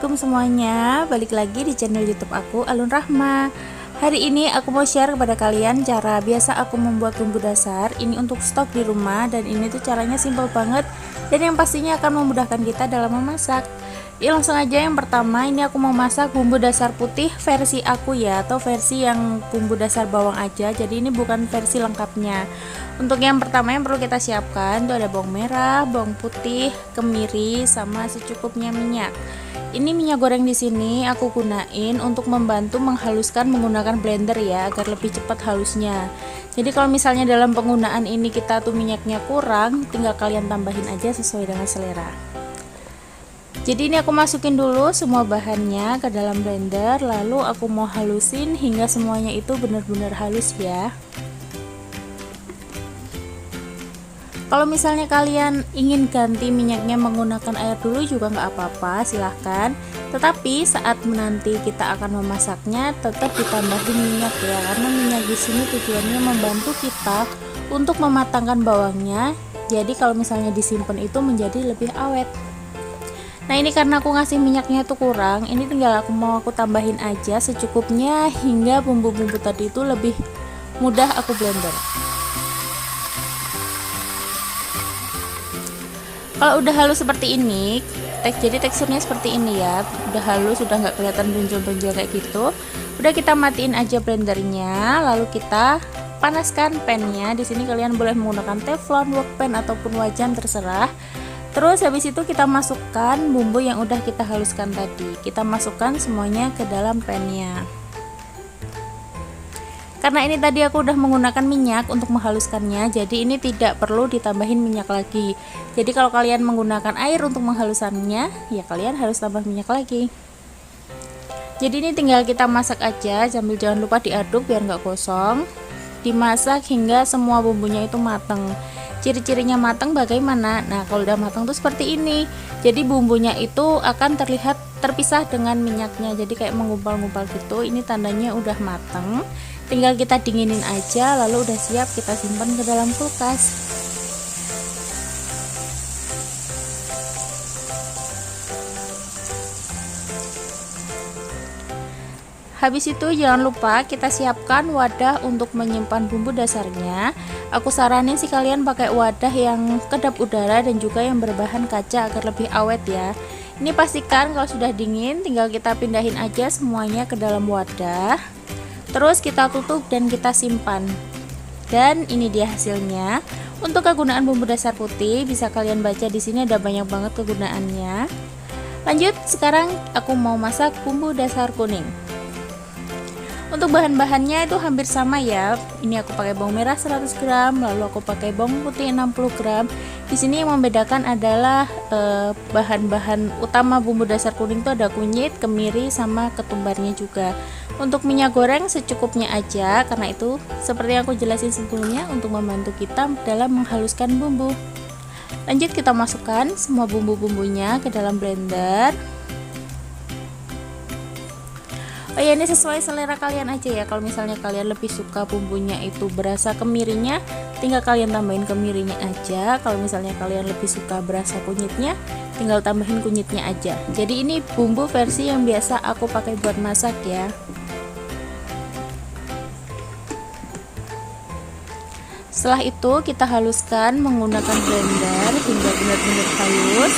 Assalamualaikum semuanya, balik lagi di channel YouTube aku, Alun Rahma. Hari ini aku mau share kepada kalian cara biasa aku membuat bumbu dasar. Ini untuk stok di rumah dan ini tuh caranya simple banget dan yang pastinya akan memudahkan kita dalam memasak. Langsung aja, yang pertama ini aku mau masak bumbu dasar putih versi aku ya, atau versi yang bumbu dasar bawang aja. Jadi ini bukan versi lengkapnya. Untuk yang pertama yang perlu kita siapkan itu ada bawang merah, bawang putih, kemiri, sama secukupnya minyak. Ini minyak goreng di sini aku gunain untuk membantu menghaluskan menggunakan blender ya, agar lebih cepat halusnya. Jadi kalau misalnya dalam penggunaan ini kita tuh minyaknya kurang, tinggal kalian tambahin aja sesuai dengan selera. Jadi ini aku masukin dulu semua bahannya ke dalam blender, lalu aku mau halusin hingga semuanya itu benar-benar halus ya. Kalau misalnya kalian ingin ganti minyaknya menggunakan air dulu juga nggak apa-apa, silahkan. Tetapi saat nanti kita akan memasaknya tetap ditambahin minyak ya, karena minyak di sini tujuannya membantu kita untuk mematangkan bawangnya. Jadi kalau misalnya disimpan itu menjadi lebih awet. Nah ini karena aku ngasih minyaknya itu kurang, ini tinggal aku tambahin aja secukupnya hingga bumbu-bumbu tadi itu lebih mudah aku blender. Kalau udah halus seperti ini, jadi teksturnya seperti ini ya, udah halus, udah nggak kelihatan benjol-benjol kayak gitu. Udah, kita matiin aja blendernya, lalu kita panaskan pannya. Di sini kalian boleh menggunakan teflon, wokpan ataupun wajan terserah. Terus habis itu kita masukkan bumbu yang udah kita haluskan tadi. Kita masukkan semuanya ke dalam pannya. Karena ini tadi aku udah menggunakan minyak untuk menghaluskannya, jadi ini tidak perlu ditambahin minyak lagi. Jadi kalau kalian menggunakan air untuk menghalusannya, ya kalian harus tambah minyak lagi. Jadi ini tinggal kita masak aja, sambil jangan lupa diaduk biar nggak gosong. Dimasak hingga semua bumbunya itu mateng. Ciri-cirinya matang bagaimana? Nah kalau udah matang tuh seperti ini. Jadi bumbunya itu akan terlihat terpisah dengan minyaknya, jadi kayak menggumpal-gumpal gitu. Ini tandanya udah matang. Tinggal kita dinginin aja, lalu udah siap kita simpan ke dalam kulkas. Habis itu jangan lupa kita siapkan wadah untuk menyimpan bumbu dasarnya. Aku saranin sih kalian pakai wadah yang kedap udara dan juga yang berbahan kaca agar lebih awet ya. Ini pastikan kalau sudah dingin tinggal kita pindahin aja semuanya ke dalam wadah. Terus kita tutup dan kita simpan. Dan ini dia hasilnya. Untuk kegunaan bumbu dasar putih bisa kalian baca di sini, ada banyak banget kegunaannya. Lanjut, sekarang aku mau masak bumbu dasar kuning. Untuk bahan-bahannya itu hampir sama ya. Ini aku pakai bawang merah 100 gram, lalu aku pakai bawang putih 60 gram. Di sini yang membedakan adalah bahan-bahan utama bumbu dasar kuning itu ada kunyit, kemiri, sama ketumbarnya juga. Untuk minyak goreng secukupnya aja, karena itu seperti yang aku jelasin sebelumnya untuk membantu kita dalam menghaluskan bumbu. Lanjut, kita masukkan semua bumbu-bumbunya ke dalam blender. Oh ya, ini sesuai selera kalian aja ya. Kalau misalnya kalian lebih suka bumbunya itu berasa kemirinya, tinggal kalian tambahin kemirinya aja. Kalau misalnya kalian lebih suka berasa kunyitnya, tinggal tambahin kunyitnya aja. Jadi ini bumbu versi yang biasa aku pakai buat masak ya. Setelah itu kita haluskan menggunakan blender hingga benar-benar halus.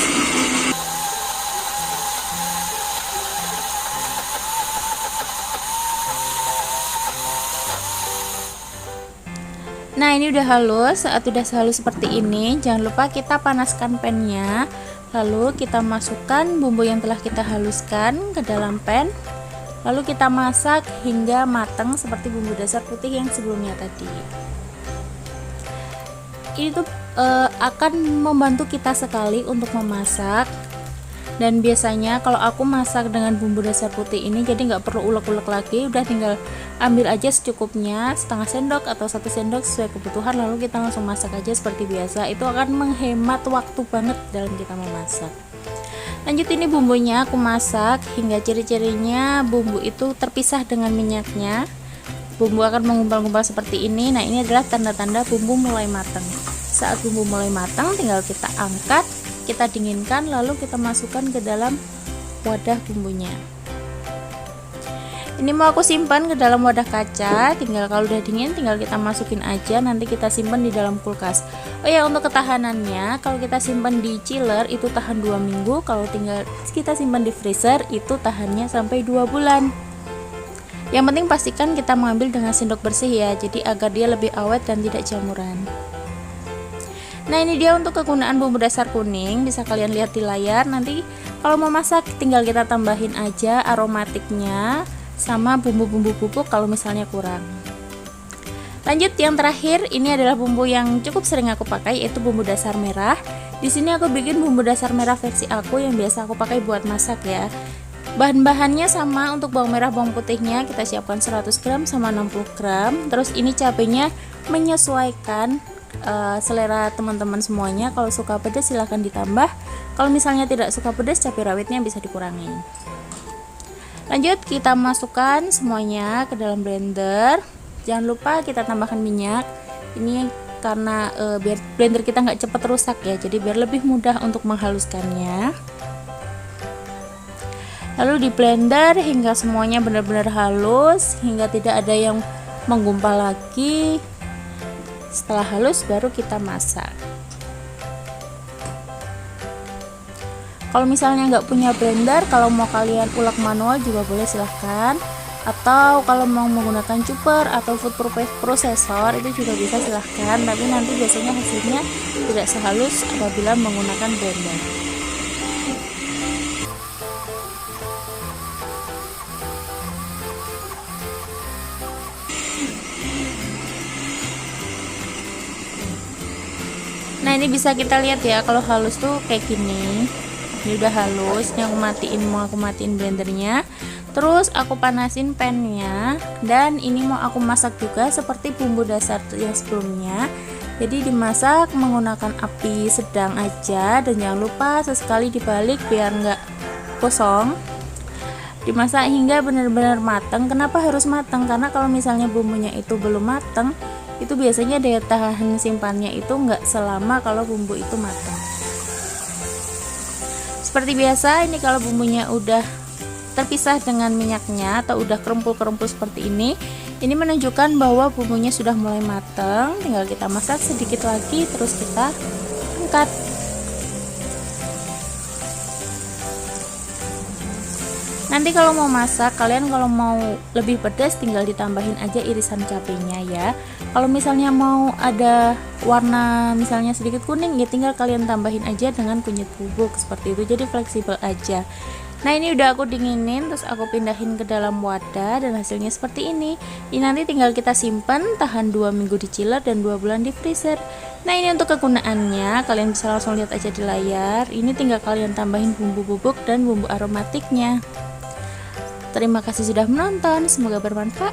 Nah ini udah halus. Saat udah halus seperti ini, jangan lupa kita panaskan pannya. Lalu kita masukkan bumbu yang telah kita haluskan ke dalam pan. Lalu kita masak hingga matang seperti bumbu dasar putih yang sebelumnya tadi. Ini tuh akan membantu kita sekali untuk memasak. Dan biasanya kalau aku masak dengan bumbu dasar putih ini, jadi nggak perlu ulek-ulek lagi, udah tinggal ambil aja secukupnya, setengah sendok atau 1 sendok sesuai kebutuhan, lalu kita langsung masak aja seperti biasa. Itu akan menghemat waktu banget dalam kita memasak. Lanjut, ini bumbunya aku masak hingga ciri-cirinya bumbu itu terpisah dengan minyaknya. Bumbu akan menggumpal-gumpal seperti ini. Nah ini adalah tanda-tanda bumbu mulai matang. Saat bumbu mulai matang tinggal kita angkat, kita dinginkan, lalu kita masukkan ke dalam wadah bumbunya. Ini mau aku simpan ke dalam wadah kaca, tinggal kalau udah dingin tinggal kita masukin aja, nanti kita simpan di dalam kulkas. Oh ya, untuk ketahanannya kalau kita simpan di chiller itu tahan 2 minggu, kalau tinggal kita simpan di freezer itu tahannya sampai 2 bulan. Yang penting pastikan kita mengambil dengan sendok bersih ya, jadi agar dia lebih awet dan tidak jamuran. Nah, ini dia untuk kegunaan bumbu dasar kuning, bisa kalian lihat di layar. Nanti kalau mau masak tinggal kita tambahin aja aromatiknya sama bumbu-bumbu bubuk kalau misalnya kurang. Lanjut, yang terakhir ini adalah bumbu yang cukup sering aku pakai, yaitu bumbu dasar merah. Di sini aku bikin bumbu dasar merah versi aku yang biasa aku pakai buat masak ya. Bahan-bahannya sama, untuk bawang merah bawang putihnya kita siapkan 100 gram sama 60 gram. Terus ini cabenya menyesuaikan selera teman-teman semuanya. Kalau suka pedas silahkan ditambah, kalau misalnya tidak suka pedas cabai rawitnya bisa dikurangi. Lanjut, kita masukkan semuanya ke dalam blender. Jangan lupa kita tambahkan minyak. Ini karena biar blender kita nggak cepat rusak ya, jadi biar lebih mudah untuk menghaluskannya. Lalu di blender hingga semuanya benar-benar halus, hingga tidak ada yang menggumpal lagi. Setelah halus baru kita masak. Kalau misalnya nggak punya blender, kalau mau kalian ulek manual juga boleh, silahkan. Atau kalau mau menggunakan chopper atau food processor itu juga bisa, silahkan. Tapi nanti biasanya hasilnya tidak sehalus apabila menggunakan blender. Nah, ini bisa kita lihat ya, kalau halus tuh kayak gini. Ini udah halus. Ini mau aku matiin blendernya. Terus aku panasin pannya, dan ini mau aku masak juga seperti bumbu dasar yang sebelumnya. Jadi dimasak menggunakan api sedang aja, dan jangan lupa sesekali dibalik biar nggak kosong. Dimasak hingga benar-benar matang. Kenapa harus matang? Karena kalau misalnya bumbunya itu belum matang, itu biasanya daya tahan simpannya itu nggak selama kalau bumbu itu matang. Seperti biasa, ini kalau bumbunya udah terpisah dengan minyaknya atau udah kerempul-kerempul seperti ini menunjukkan bahwa bumbunya sudah mulai matang. Tinggal kita masak sedikit lagi, terus kita angkat. Nanti kalau mau masak, kalian kalau mau lebih pedas tinggal ditambahin aja irisan cabenya ya. Kalau misalnya mau ada warna misalnya sedikit kuning ya tinggal kalian tambahin aja dengan kunyit bubuk seperti itu, jadi fleksibel aja. Nah, ini udah aku dinginin, terus aku pindahin ke dalam wadah dan hasilnya seperti ini. Ini nanti tinggal kita simpan tahan 2 minggu di chiller dan 2 bulan di freezer. Nah, ini untuk kegunaannya kalian bisa langsung lihat aja di layar. Ini tinggal kalian tambahin bumbu bubuk dan bumbu aromatiknya. Terima kasih sudah menonton, semoga bermanfaat.